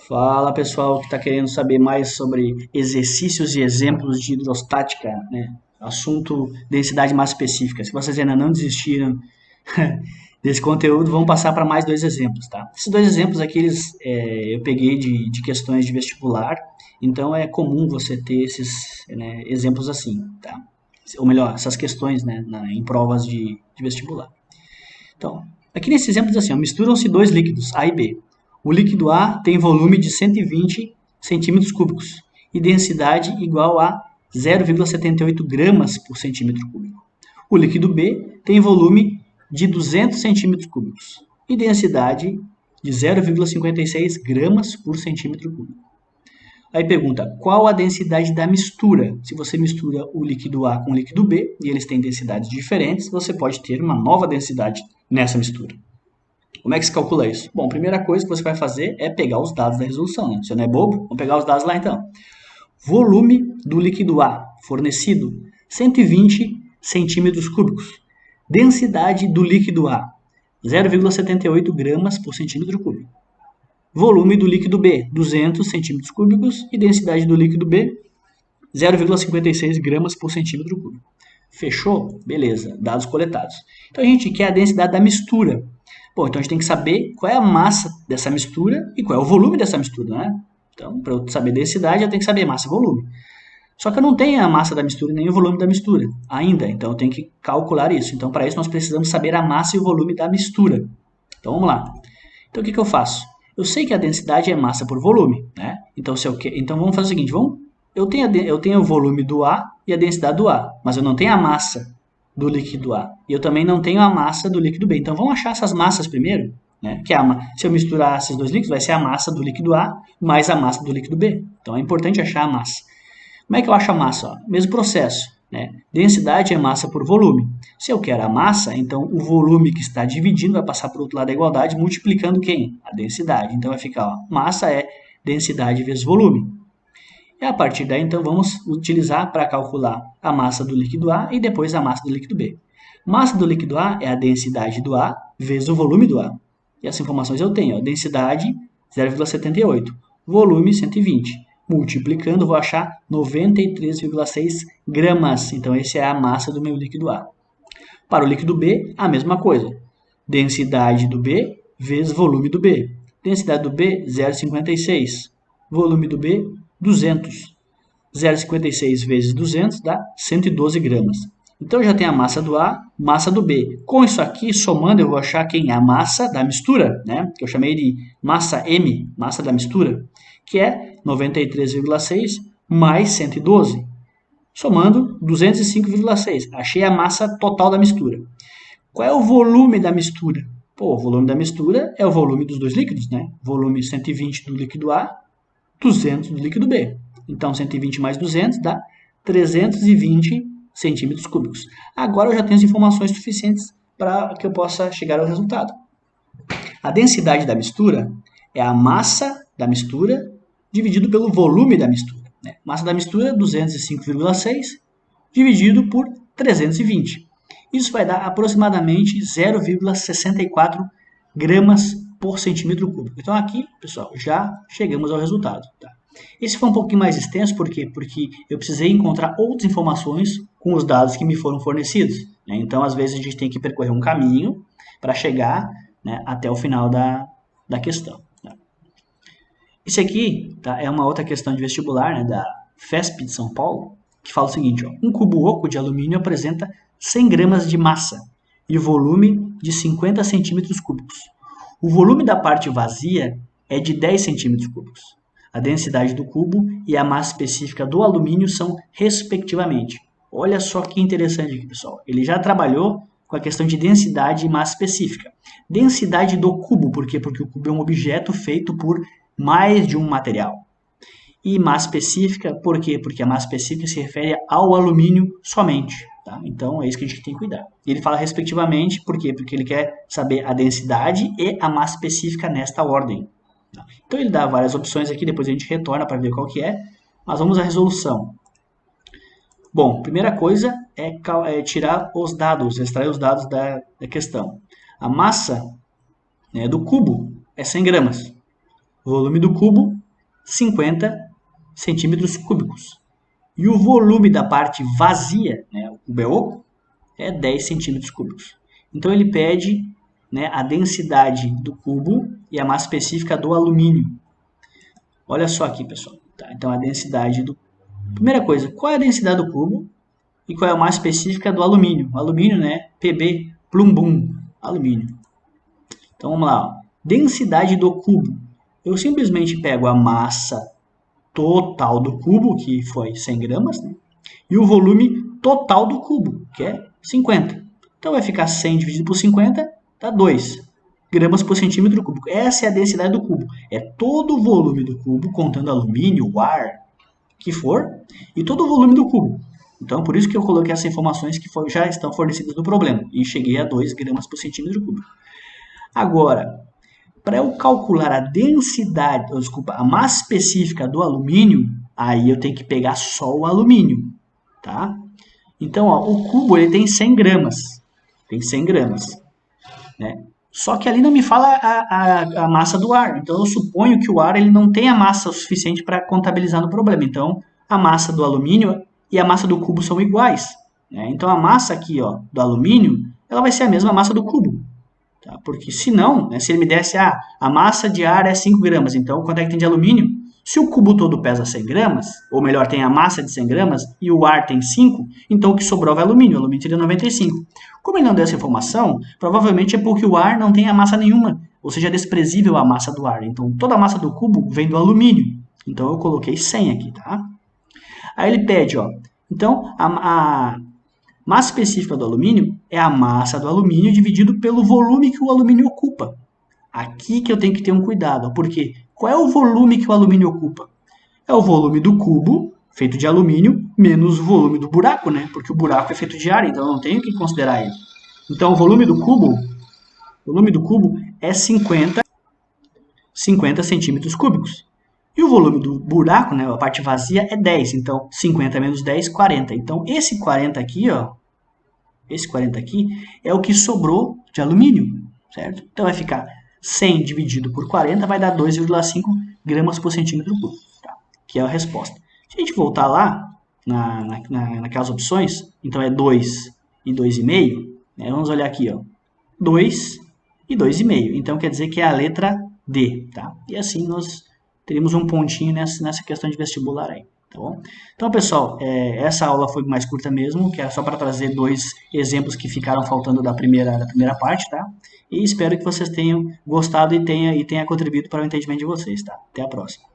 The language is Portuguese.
Fala pessoal que está querendo saber mais sobre exercícios e exemplos de hidrostática, né? Assunto densidade massa específica. Se vocês ainda não desistiram desse conteúdo, vamos passar para mais dois exemplos, tá? Esses dois exemplos aqui eu peguei de questões de vestibular, então é comum você ter esses, né, exemplos assim, tá? Ou melhor, essas questões, né, em provas de vestibular. Então, aqui nesse exemplo diz assim, ó, misturam-se dois líquidos, A e B. O líquido A tem volume de 120 centímetros cúbicos e densidade igual a 0,78 gramas por centímetro cúbico. O líquido B tem volume de 200 centímetros cúbicos e densidade de 0,56 gramas por centímetro cúbico. Aí pergunta, qual a densidade da mistura? Se você mistura o líquido A com o líquido B e eles têm densidades diferentes, você pode ter uma nova densidade nessa mistura. Como é que se calcula isso? Bom, a primeira coisa que você vai fazer é pegar os dados da resolução, né? Você não é bobo? Vamos pegar os dados lá então. Volume do líquido A fornecido, 120 centímetros cúbicos. Densidade do líquido A, 0,78 gramas por centímetro cúbico. Volume do líquido B, 200 centímetros cúbicos. E densidade do líquido B, 0,56 gramas por centímetro cúbico. Fechou? Beleza, dados coletados. Então a gente quer a densidade da mistura. Bom, então a gente tem que saber qual é a massa dessa mistura e qual é o volume dessa mistura, né? Então, para eu saber densidade, eu tenho que saber massa e volume. Só que eu não tenho a massa da mistura nem o volume da mistura ainda, então eu tenho que calcular isso. Então, para isso, nós precisamos saber a massa e o volume da mistura. Então, vamos lá. Então, o que eu faço? Eu sei que a densidade é massa por volume, né? Então, então vamos fazer o seguinte, eu tenho o volume do A e a densidade do A, mas eu não tenho a massa do líquido A. E eu também não tenho a massa do líquido B. Então vamos achar essas massas primeiro, né? Se eu misturar esses dois líquidos, vai ser a massa do líquido A mais a massa do líquido B. Então é importante achar a massa. Como é que eu acho a massa? Ó, mesmo processo, né? Densidade é massa por volume. Se eu quero a massa, então o volume que está dividindo vai passar para o outro lado da igualdade, multiplicando quem? A densidade. Então vai ficar, ó, massa é densidade vezes volume. E a partir daí, então, vamos utilizar para calcular a massa do líquido A e depois a massa do líquido B. Massa do líquido A é a densidade do A vezes o volume do A. E essas informações eu tenho. Ó, densidade 0,78, volume 120. Multiplicando, vou achar 93,6 gramas. Então, essa é a massa do meu líquido A. Para o líquido B, a mesma coisa. Densidade do B vezes volume do B. Densidade do B, 0,56. Volume do B, 200. 0,56 vezes 200 dá 112 gramas. Então, eu já tenho a massa do A, massa do B. Com isso aqui, somando, eu vou achar quem? A massa da mistura, né? Que eu chamei de massa M, massa da mistura, que é 93,6 mais 112. Somando, 205,6. Achei a massa total da mistura. Qual é o volume da mistura? Pô, o volume da mistura é o volume dos dois líquidos, né? Volume 120 do líquido A, 200 do líquido B. Então, 120 mais 200 dá 320 centímetros cúbicos. Agora eu já tenho as informações suficientes para que eu possa chegar ao resultado. A densidade da mistura é a massa da mistura dividido pelo volume da mistura. Né? Massa da mistura, 205,6 dividido por 320. Isso vai dar aproximadamente 0,64 gramas por centímetro cúbico. Então aqui, pessoal, já chegamos ao resultado. Tá? Esse foi um pouquinho mais extenso, por quê? Porque eu precisei encontrar outras informações com os dados que me foram fornecidos. Né? Então, às vezes, a gente tem que percorrer um caminho para chegar, né, até o final da questão. Tá? Esse aqui, tá, é uma outra questão de vestibular, né, da FESP de São Paulo, que fala o seguinte, ó, um cubo oco de alumínio apresenta 100 gramas de massa e volume de 50 centímetros cúbicos. O volume da parte vazia é de 10 centímetros cúbicos. A densidade do cubo e a massa específica do alumínio são respectivamente. Olha só que interessante aqui, pessoal. Ele já trabalhou com a questão de densidade e massa específica. Densidade do cubo, por quê? Porque o cubo é um objeto feito por mais de um material. E massa específica, por quê? Porque a massa específica se refere ao alumínio somente. Tá? Então, é isso que a gente tem que cuidar. E ele fala respectivamente, por quê? Porque ele quer saber a densidade e a massa específica nesta ordem. Tá? Então, ele dá várias opções aqui, depois a gente retorna para ver qual que é. Mas vamos à resolução. Bom, primeira coisa é tirar os dados, extrair os dados da questão. A massa, né, do cubo é 100 gramas. volume do cubo, 50 centímetros cúbicos. E o volume da parte vazia, né, o cubo é oco, é 10 centímetros cúbicos. Então ele pede, né, a densidade do cubo e a massa específica do alumínio. Olha só aqui, pessoal. Tá? Então a densidade do... Primeira coisa, qual é a densidade do cubo e qual é a massa específica do alumínio? O alumínio, né, Pb, plumbum, alumínio. Então vamos lá. Ó. Densidade do cubo. Eu simplesmente pego a massa total do cubo, que foi 100 gramas, né? E o volume total do cubo, que é 50. Então vai ficar 100 dividido por 50, dá 2 gramas por centímetro cúbico. Essa é a densidade do cubo. É todo o volume do cubo, contando alumínio, o ar, que for, e todo o volume do cubo. Então, por isso que eu coloquei essas informações que já estão fornecidas no problema. E cheguei a 2 gramas por centímetro cúbico. Agora, para eu calcular a densidade, desculpa, a massa específica do alumínio, aí eu tenho que pegar só o alumínio, tá? Então, ó, o cubo ele tem 100 gramas, né? Só que ali não me fala a massa do ar, então eu suponho que o ar ele não tem a massa suficiente para contabilizar no problema. Então, a massa do alumínio e a massa do cubo são iguais, né? Então, a massa aqui, ó, do alumínio, ela vai ser a mesma massa do cubo. Tá? Porque se não, né, se ele me desse, a massa de ar é 5 gramas, então quanto é que tem de alumínio? Se o cubo todo pesa 100 gramas, ou melhor, tem a massa de 100 gramas e o ar tem 5, então o que sobrou é alumínio, o alumínio seria 95. Como ele não deu essa informação, provavelmente é porque o ar não tem a massa nenhuma, ou seja, é desprezível a massa do ar. Então toda a massa do cubo vem do alumínio, então eu coloquei 100 aqui, tá? Aí ele pede, ó, então a massa específica do alumínio é a massa do alumínio dividido pelo volume que o alumínio ocupa. Aqui que eu tenho que ter um cuidado, porque qual é o volume que o alumínio ocupa? É o volume do cubo, feito de alumínio, menos o volume do buraco, né? Porque o buraco é feito de ar, então eu não tenho que considerar ele. Então o volume do cubo é 50 centímetros cúbicos. E o volume do buraco, né, a parte vazia, é 10. Então 50 menos 10, 40. Então esse 40 aqui, ó, esse 40 aqui é o que sobrou de alumínio, certo? Então vai ficar 100 dividido por 40 vai dar 2,5 gramas por centímetro cúbico, tá? Que é a resposta. Se a gente voltar lá naquelas opções, então é 2 e 2,5, né? Vamos olhar aqui, ó, 2 e 2,5. Então quer dizer que é a letra D, tá? E assim nós teríamos um pontinho nessa questão de vestibular aí. Tá bom? Então, pessoal, essa aula foi mais curta mesmo, que era só para trazer 2 exemplos que ficaram faltando da primeira parte, tá? E espero que vocês tenham gostado e tenha contribuído para o entendimento de vocês, tá? Até a próxima.